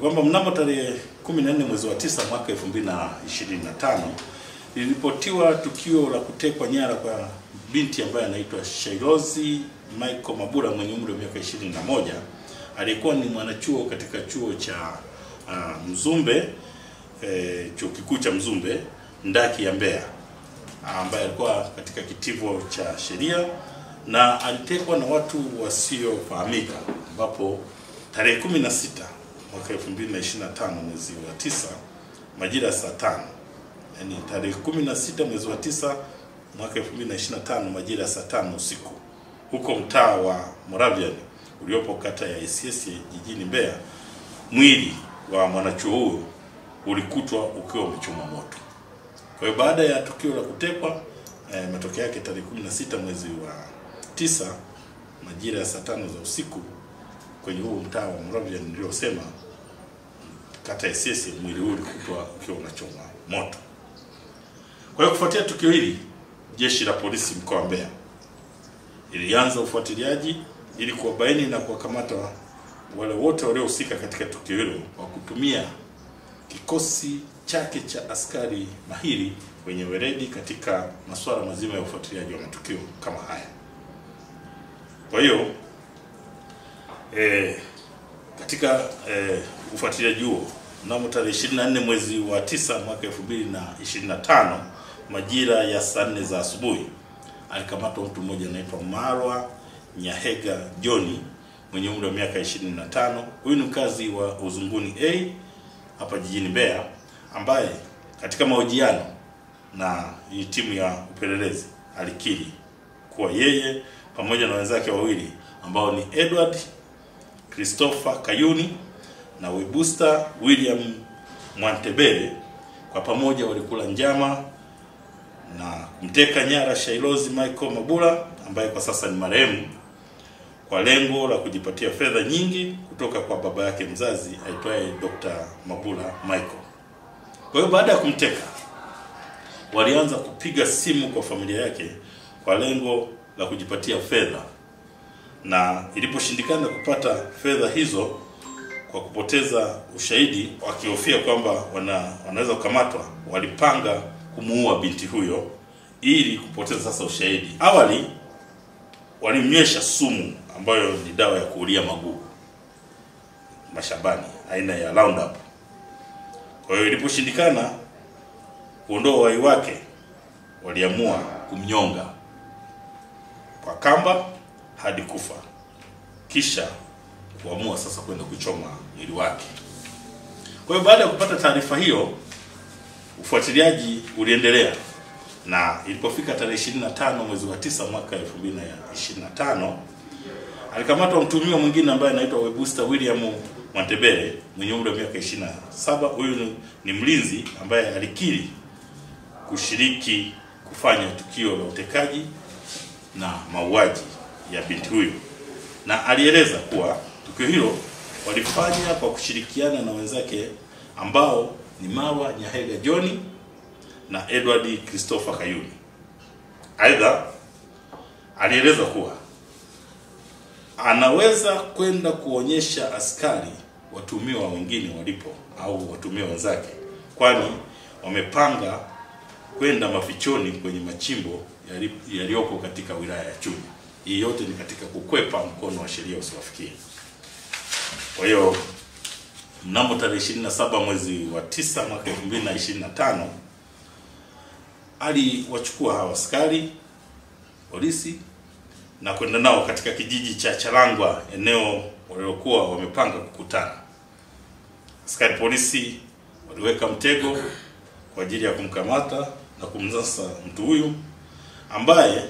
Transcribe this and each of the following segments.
kwamba mnamo tarehe 14 mwezi wa 9 mwaka 2025 lilipotiwa tukio la kutekwa nyara kwa binti ambaye anaitwa Shailozi Michael Mabula mwenye umri wa miaka 21, alikuwa ni mwanachuo katika chuo cha Mzumbe, chuo kikuu cha Mzumbe ndaki ya Mbeya, ambaye alikuwa katika kitivo cha sheria, na alitekwa na watu wasiofahamika, ambapo tarehe 16 mwaka 2025 mwezi wa 9 majira saa 5, yani tarehe 16 mwezi wa 9 mwaka 2025 majira saa 5 usiku, huko mtaa wa Moravian uliopo kata ya ICS jijini Mbeya, mwili wa mwanachuo huyo ulikutwa ukiwa umechomwa moto. Kwa hiyo baada ya tukio la kutekwa, matokeo yake tarehe 16 mwezi wa 9 majira ya saa 5 za usiku kwenye huo mtaa wa Moravian niliosema, kata ya ICS, mwili huo ulikutwa ukiwa unachomwa moto. Kwa hiyo kufuatia tukio hili, jeshi la polisi mkoa wa Mbeya ilianza ufuatiliaji ili kuwabaini na kuwakamata wale wote waliohusika katika tukio hilo kwa kutumia kikosi chake cha askari mahiri wenye weledi katika masuala mazima ya ufuatiliaji wa matukio kama haya. Kwa hiyo katika ufuatiliaji huo, mnamo tarehe 24 mwezi wa 9 mwaka 2025 majira ya saa 4 za asubuhi alikamatwa mtu mmoja anaitwa Marwa Nyahega John mwenye umri wa miaka 25. Huyu ni mkazi wa Uzunguni A hapa jijini Mbeya, ambaye katika mahojiano na hii timu ya upelelezi alikiri kuwa yeye pamoja na wenzake wawili ambao ni Edward Christopher Kayuni na Webusta William Mwantebele kwa pamoja walikula njama na kumteka nyara Shailozi Michael Mabula ambaye kwa sasa ni marehemu, kwa lengo la kujipatia fedha nyingi kutoka kwa baba yake mzazi aitwaye Dr. Mabula Michael. Kwa hiyo baada ya kumteka, walianza kupiga simu kwa familia yake kwa lengo la kujipatia fedha, na iliposhindikana kupata fedha hizo kwa kupoteza ushahidi, wakihofia kwamba wanaweza kukamatwa, walipanga kumuua binti huyo ili kupoteza sasa ushahidi. Awali walimnywesha sumu ambayo ni dawa ya kuulia magugu mashambani aina ya Roundup. Kwa hiyo iliposhindikana kuondoa uhai wake, waliamua kumnyonga kwa kamba hadi kufa, kisha kuamua sasa kwenda kuchoma mwili wake. Kwa hiyo baada ya kupata taarifa hiyo, ufuatiliaji uliendelea, na ilipofika tarehe 25 mwezi wa 9 mwaka 2025 alikamatwa mtuhumiwa mwingine ambaye anaitwa Webusta William Mwantebele mwenye umri wa miaka 27. Huyu ni mlinzi ambaye alikiri kushiriki kufanya tukio la utekaji na mauaji ya binti huyo, na alieleza kuwa tukio hilo walifanya kwa kushirikiana na wenzake ambao ni Marwa Nyahega John na Edward Christopher Kayuni. Aidha, alieleza kuwa anaweza kwenda kuonyesha askari watuhumiwa wengine walipo au watuhumiwa wenzake, kwani wamepanga kwenda mafichoni kwenye machimbo yaliyopo katika wilaya ya Chunya. Hii yote ni katika kukwepa mkono wa sheria usiwafikie. Kwa hiyo mnamo tarehe 27 mwezi wa 9 mwaka 2025 aliwachukua hawa askari polisi na kwenda nao katika kijiji cha Charangwa, eneo walilokuwa wamepanga kukutana. Askari polisi waliweka mtego kwa ajili ya kumkamata na kumnasa mtu huyu ambaye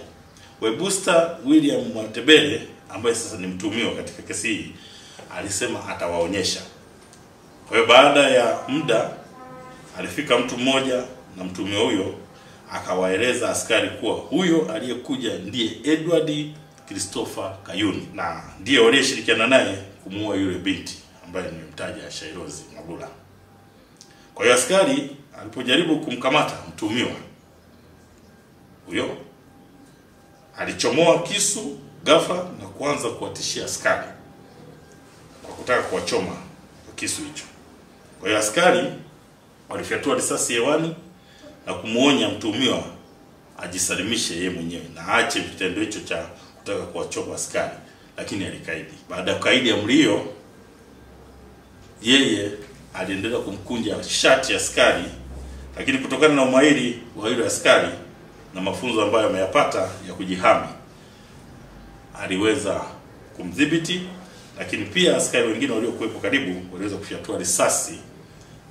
Webusta William Mwantebele, ambaye sasa ni mtuhumiwa katika kesi hii, alisema atawaonyesha. Kwa hiyo baada ya muda alifika mtu mmoja na mtuhumiwa huyo akawaeleza askari kuwa huyo aliyekuja ndiye Edward Christopher Kayuni na ndiye waliyeshirikiana naye kumuua yule binti ambaye nimemtaja Shailozi Mabula. Kwa hiyo askari alipojaribu kumkamata mtuhumiwa huyo, alichomoa kisu ghafla na kuanza kuwatishia askari kwa kutaka kuwachoma kwa kisu hicho. Kwa hiyo askari walifyatua risasi hewani na kumuonya mtuhumiwa ajisalimishe yeye mwenyewe na aache vitendo hicho cha kutaka kuwachoma askari, lakini alikaidi. Baada ya kukaidi amri hiyo, yeye aliendelea kumkunja shati ya askari, lakini kutokana na umahiri wa yule askari na mafunzo ambayo ameyapata ya kujihami, aliweza kumdhibiti. Lakini pia askari wengine waliokuwepo karibu waliweza kufyatua risasi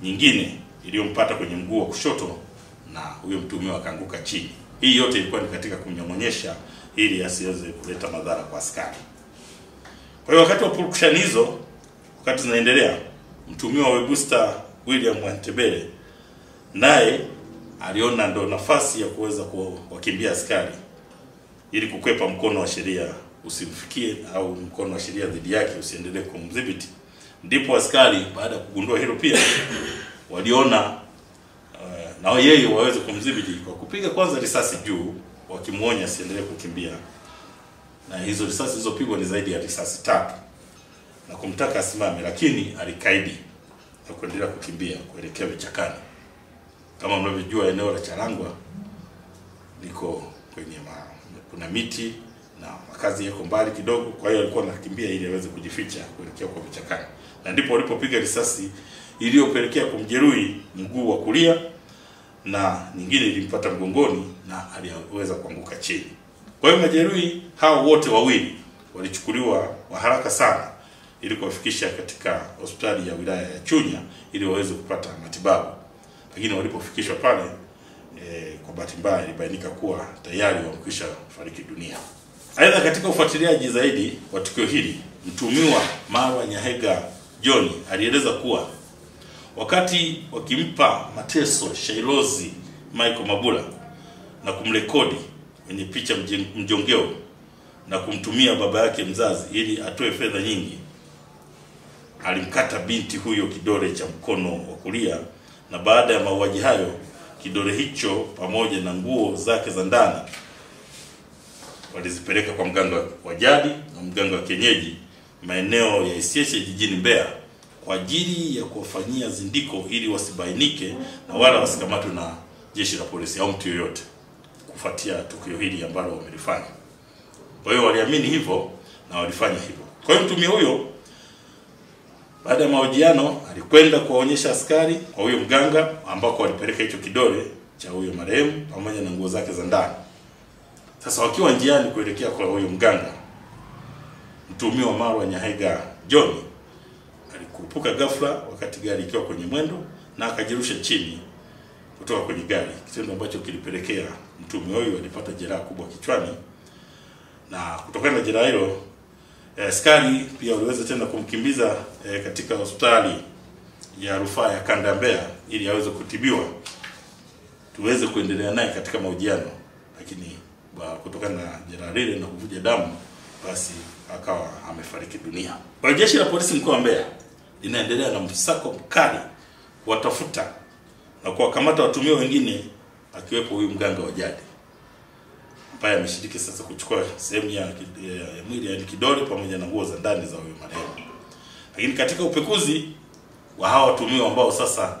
nyingine iliyompata kwenye mguu wa kushoto na huyo mtuhumiwa akaanguka chini. Hii yote ilikuwa ni katika kumnyong'onyesha ili asiweze kuleta madhara kwa askari. Kwa hiyo wakati wa purukushani hizo, wakati zinaendelea, mtuhumiwa wa Webuster William Mwantebele naye aliona ndo nafasi ya kuweza kuwakimbia askari ili kukwepa mkono wa sheria usimfikie au mkono wa sheria dhidi yake usiendelee kumdhibiti. Ndipo askari baada ya kugundua hilo pia waliona na yeye waweze kumdhibiti kwa kupiga kwanza risasi juu, wakimuonya asiendelee kukimbia. Na hizo risasi zilizopigwa ni zaidi ya risasi 3 na kumtaka asimame, lakini alikaidi na kuendelea kukimbia kuelekea vichakani. Kama mnavyojua, eneo la Charangwa liko kwenye kuna miti na makazi yako mbali kidogo, kwa hiyo alikuwa anakimbia ili aweze kujificha kuelekea kwa vichakani. Na ndipo walipopiga risasi iliyopelekea kumjeruhi mguu wa kulia na nyingine ilimpata mgongoni na aliweza kuanguka chini. Kwa hiyo majeruhi hao wote wawili walichukuliwa kwa haraka sana ili kuwafikisha katika hospitali ya wilaya ya Chunya ili waweze kupata matibabu. Lakini walipofikishwa pale kwa bahati mbaya ilibainika kuwa tayari wamekwisha fariki dunia. Aidha, katika ufuatiliaji zaidi wa tukio hili, mtuhumiwa Marwa Nyahega John alieleza kuwa wakati wakimpa mateso Shailozi Michael Mabula na kumrekodi kwenye picha mjongeo na kumtumia baba yake mzazi ili atoe fedha nyingi, alimkata binti huyo kidole cha mkono wa kulia, na baada ya mauaji hayo kidole hicho pamoja na nguo zake za ndani walizipeleka kwa mganga wa jadi na mganga wa kienyeji maeneo ya Isieche jijini Mbeya kwa ajili ya kuwafanyia zindiko ili wasibainike na wala wasikamatwe na jeshi la polisi au mtu yoyote kufuatia tukio hili ambalo wamelifanya. Kwa hiyo waliamini hivyo na walifanya hivyo. Kwa hiyo mtumia huyo baada ya mahojiano alikwenda kuwaonyesha askari kwa huyo mganga ambako walipeleka hicho kidole cha huyo marehemu pamoja na nguo zake za ndani. Sasa wakiwa njiani kuelekea kwa huyo mganga, mtuhumiwa Marwa Nyahega John alikurupuka ghafla wakati gari ikiwa kwenye mwendo na akajirusha chini kutoka kwenye gari, kitendo ambacho kilipelekea mtuhumiwa huyo alipata jeraha kubwa kichwani. Na kutokana na jeraha hilo, askari pia waliweza tena kumkimbiza katika hospitali ya rufaa ya kanda ya Mbeya ili aweze kutibiwa, tuweze kuendelea naye katika mahojiano, lakini kutokana na jeraha lile na kuvuja damu basi akawa amefariki dunia. Kwa jeshi la polisi mkoa wa Mbeya linaendelea na msako mkali watafuta na kuwakamata watuhumiwa wengine akiwepo huyu mganga wa jadi ambaye ameshiriki sasa kuchukua sehemu ya mwili, yani kidole pamoja na nguo za ndani za huyu marehemu. Lakini katika upekuzi wa hawa watuhumiwa ambao sasa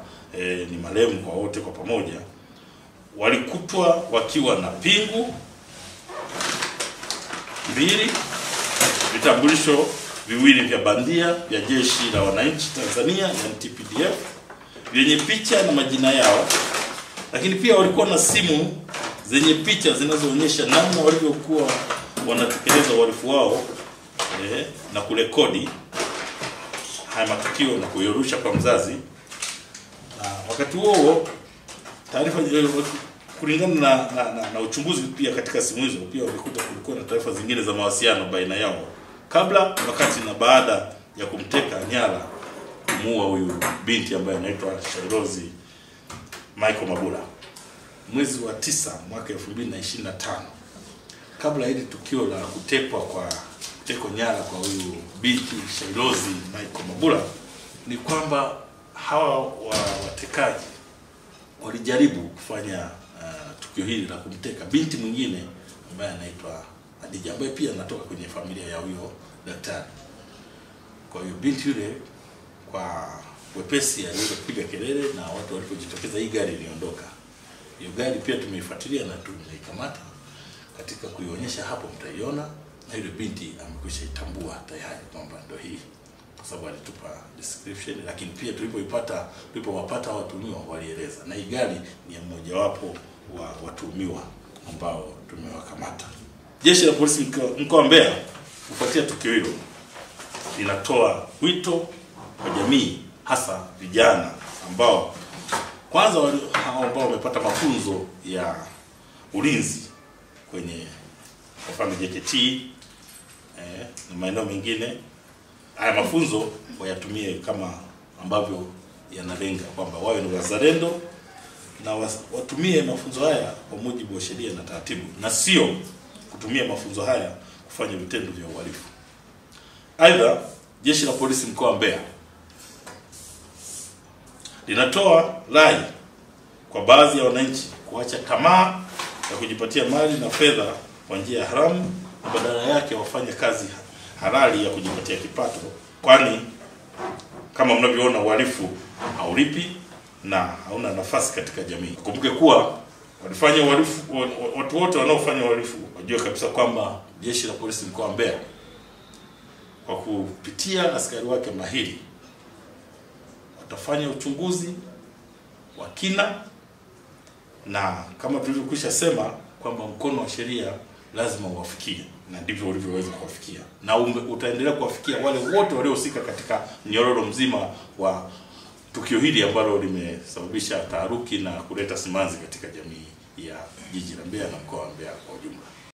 ni marehemu kwa wote kwa pamoja, walikutwa wakiwa na pingu 2, vitambulisho 2 vya bandia vya Jeshi la Wananchi Tanzania yani TPDF vyenye picha na majina yao, lakini pia walikuwa na simu zenye picha zinazoonyesha namna walivyokuwa wanatekeleza uhalifu wao na kurekodi haya matukio na kuyorusha kwa mzazi. Na wakati huo taarifa kulingana na uchunguzi pia katika simu hizo pia walikuta kulikuwa na taarifa zingine za mawasiliano baina yao kabla, wakati na baada ya kumteka nyara kumuua huyu binti ambaye anaitwa Shailozi Michael Mabula mwezi wa 9 mwaka 2025. Kabla hili tukio la kutekwa nyara kwa huyu binti Shailozi Michael Mabula, ni kwamba hawa watekaji walijaribu kufanya tukio hili la kumteka binti mwingine ambaye anaitwa Adija, ambaye pia anatoka kwenye familia ya huyo daktari. Kwa hiyo binti yule kwa wepesi aliweza kupiga kelele, na watu walipojitokeza hii gari iliondoka. Hiyo gari pia tumeifuatilia na tumeikamata. Katika kuionyesha hapo mtaiona, na yule binti amekwisha itambua tayari kwamba ndio hii, kwa sababu alitupa description. Lakini pia tulipowapata watuhumiwa walieleza, na hii gari ni mmoja wapo wa watuhumiwa ambao tumewakamata. Jeshi la polisi mkoa wa Mbeya kufuatia tukio hilo linatoa wito kwa jamii, hasa vijana ambao kwanza ambao wamepata mafunzo ya ulinzi kwenye kwa mfano JKT na maeneo mengine. Haya mafunzo wayatumie kama ambavyo yanalenga kwamba wawe ni wazalendo, na watumie mafunzo haya kwa mujibu wa sheria na taratibu, na sio kutumia mafunzo haya kufanya vitendo vya uhalifu. Aidha, jeshi la polisi mkoa wa Mbeya linatoa rai kwa baadhi ya wananchi kuacha tamaa ya kujipatia mali na fedha kwa njia ya haramu, na badala yake wafanye kazi halali ya kujipatia kipato, kwani kama mnavyoona uhalifu haulipi na hauna nafasi katika jamii. Kumbuke kuwa walifanya uhalifu, watu wote wanaofanya uhalifu wajue kabisa kwamba jeshi la polisi mkoa wa Mbeya kwa kupitia askari wake mahiri watafanya uchunguzi wa kina, na kama tulivyokwisha sema kwamba mkono wa sheria lazima uwafikie, na ndivyo ulivyoweza kuwafikia, na utaendelea kuwafikia wale wote waliohusika katika mnyororo mzima wa tukio hili ambalo limesababisha taharuki na kuleta simanzi katika jamii ya jiji la Mbeya na mkoa wa Mbeya kwa ujumla.